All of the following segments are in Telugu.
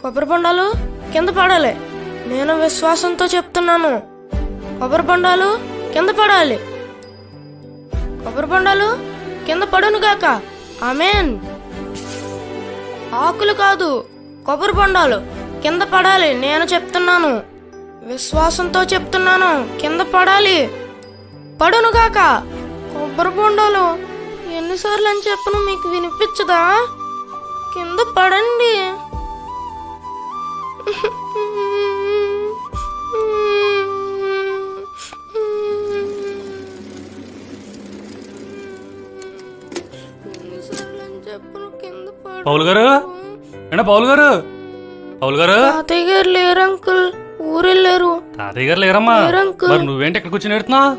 కొబ్బరి బొండాలు కింద పడాలి. నేను విశ్వాసంతో చెప్తున్నాను. కొబ్బరి బొండాలు కింద పడాలి. కొబ్బరి బొండాలు కింద పడునుగాక. ఆమేన్. ఆకులు కాదు, కొబ్బరి బొండాలు కింద పడాలి. నేను చెప్తున్నాను, విశ్వాసంతో చెప్తున్నాను. కింద పడాలి, పడునుగాక. కొబ్బరి బొండాలు ఎన్నిసార్లు అని చెప్పను, మీకు వినిపించదా? కింద పడండి. పౌలు గారు, పౌలు గారు, పౌలు గారు. తాతయ్య గారు లేరు అంకుల్, ఊరెళ్ళారు. తాతయ్య గారు లేరమ్మా? మరి నువ్వేంటి ఇక్కడ కూర్చొని ఎడుతున్నావు?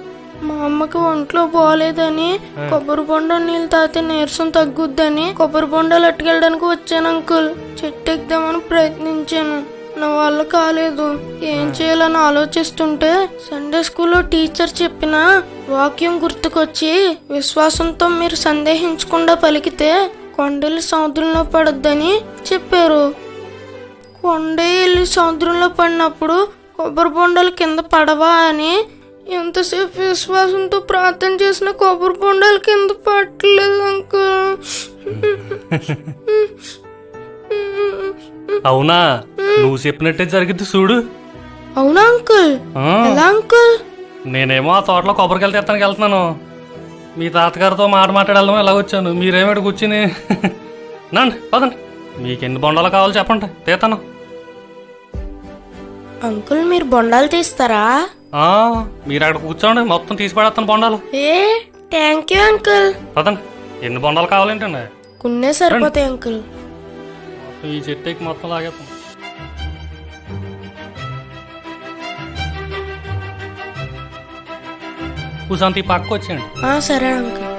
మా అమ్మకి ఒంట్లో బాగాలేదని కొబ్బరి బొండాలు నీళ్ళు తాగితే నీరసం తగ్గుద్దని కొబ్బరి బొండాలు అట్టుకెళ్ళడానికి వచ్చాను అంకుల్. చెట్టు ఎక్కుదామని ప్రయత్నించాను, నా వల్ల కాలేదు. ఏం చేయాలని ఆలోచిస్తుంటే సండే స్కూల్లో టీచర్ చెప్పిన వాక్యం గుర్తుకొచ్చి, విశ్వాసంతో మీరు సందేహించకుండా పలికితే కొండలు సముద్రంలో పడొద్దని చెప్పారు. కొండలు సముద్రంలో పడినప్పుడు కొబ్బరి బొండాలు కింద పడవా అని ఎంతసేపు విశ్వాసంతో ప్రార్థన చేసిన కొబ్బరి బొండాలు కింద పట్టలేదు అంకుల్. అవునా? నువ్వు చెప్పినట్టే జరిగింది చూడు. అవునా అంకుల్? ఎలా అంకుల్? నేనేమో ఆ తోటలో కొబ్బరికాయలు తెస్తానికి వెళ్తున్నాను. మీ తాతగారితో మాట్లాడడం ఎలా వచ్చాను, మీరేమిటి కూర్చుని నండి పదండి. మీకు ఎన్ని బొండాలు కావాలో చెప్పండి, తీస్తాను. అంకుల్ మీరు బొండాలు తీస్తారా? మీరు అక్కడ కూర్చోండి, మొత్తం తీసి పడేస్తాను బొండాలు. Thank you uncle. పదండి. ఎన్ని బొండాలు కావాలేంటండి? కొన్నే సరిపోతాయి అంకుల్. ఈ చెట్టుకి మొత్తం లాగేస్తాం. కూసంత ఈ పక్క వచ్చేయండి. సరే అంకుల్.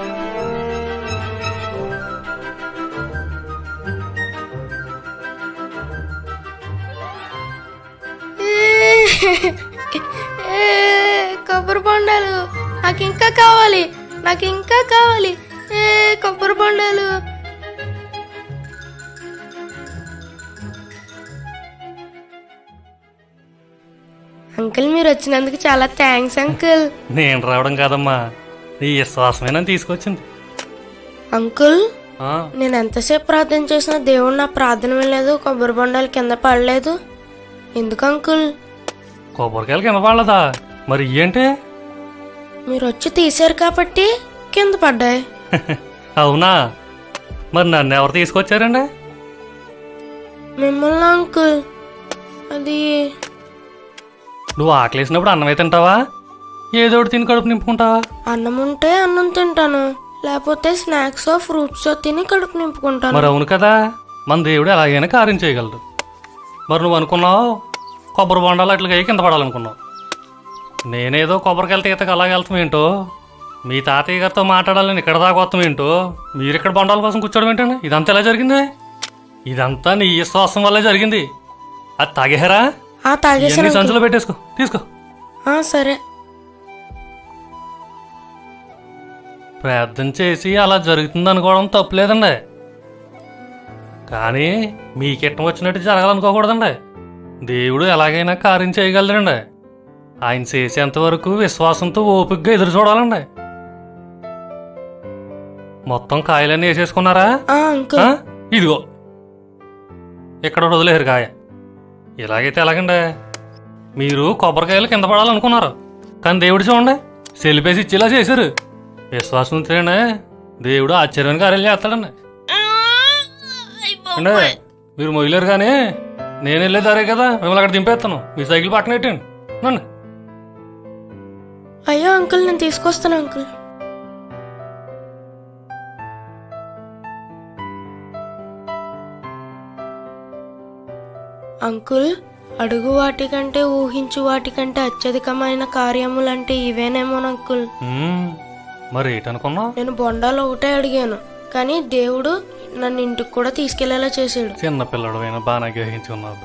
కొబ్బరి బొండాలు నాకు ఇంకా కావాలి, నాకు ఇంకా కావాలి. కొబ్బరి బొండాలు. అంకుల్ మీరు వచ్చినందుకు చాలా థ్యాంక్స్ అంకుల్. నేను రావడం కాదమ్మా, నీ విశ్వాసమేనా తీసుకొచ్చింది. అంకుల్ నేను ఎంతసేపు ప్రార్థన చేసినా దేవుడు నా ప్రార్థన వినలేదు, కొబ్బరి బొండాలు కింద పడలేదు. ఎందుకు అంకుల్? కొబ్బరికాయలు కింద పడలేదా? మరి ఏంటి? మీరు వచ్చి తీశారు కాబట్టి కింద పడ్డాయి. అవునా? మరి నన్ను ఎవరు తీసుకొచ్చారండి? మిమ్మల్ని అంకుల్. అది నువ్వు ఆకలేసినప్పుడు అన్నమే తింటావా, ఏదో ఒకటి తిని కడుపు నింపుకుంటావా? అన్నం ఉంటే అన్నం తింటాను, లేకపోతే స్నాక్స్ ఫ్రూట్స్ తిని కడుపు నింపుకుంటాను. మరి అవును కదా, మన దేవుడు ఎలాగైనా కార్యం చేయగలడు. మరి నువ్వు అనుకున్నావు కొబ్బరి బొండాలు అట్లా కింద పడాలనుకున్నావు. నేనేదో కొబ్బరికాయలు తీతకు అలాగే వెళ్తాం ఏంటో, మీ తాతయ్య గారితో మాట్లాడాలని ఇక్కడ దాకా వస్తాం ఏంటో, మీరు ఇక్కడ బొండాల కోసం కూర్చోడం ఏంటండి? ఇదంతా ఎలా జరిగింది? ఇదంతా నీ విశ్వాసం వల్లే జరిగింది. అది తాగేరా? సంచులో పెట్టేసుకో, తీసుకో. సరే. ప్రార్థన చేసి అలా జరుగుతుంది అనుకోవడం తప్పులేదండి, కానీ మీకిట్టం వచ్చినట్టు జరగాలనుకోకూడదండి. దేవుడు ఎలాగైనా కార్యం చేయగలడండి. ఆయన చేసేంత వరకు విశ్వాసంతో ఓపికగా ఎదురు చూడాలండి. మొత్తం కాయలన్నీ వేసేసుకున్నారా? ఇదిగో ఇక్కడ వదిలేరు కాయ. ఇలాగైతే ఎలాగండి? మీరు కొబ్బరికాయలు కింద పడాలనుకున్నారు, కానీ దేవుడు చూడండి సెలిపేసి ఇచ్చేలా చేశారు. విశ్వాసం ఉంటేనే దేవుడు ఆశ్చర్యాన్ని కార్యాలు చేస్తాడండి. అంటే మీరు మొయ్యలేరు, కానీ నేను వెళ్ళేదారే కదా, మిమ్మల్ని అక్కడ దింపేస్తాను. మీ సైకిల్ పక్కన పెట్టండి నన్ను. అయ్యో అంకుల్ నేను తీసుకొస్తాను అంకుల్. అంకుల్ అడుగు వాటికంటే ఊహించు వాటికంటే అత్యధికమైన కార్యములంటే ఇవేనేమో అంకుల్. మరి ఏంటనుకున్నా? నేను బొండాలు ఒకటే అడిగాను, కానీ దేవుడు నన్ను ఇంటికి కూడా తీసుకెళ్లేలా చేశాడు. చిన్న పిల్లడు బాగా గ్రహించుకున్నావు.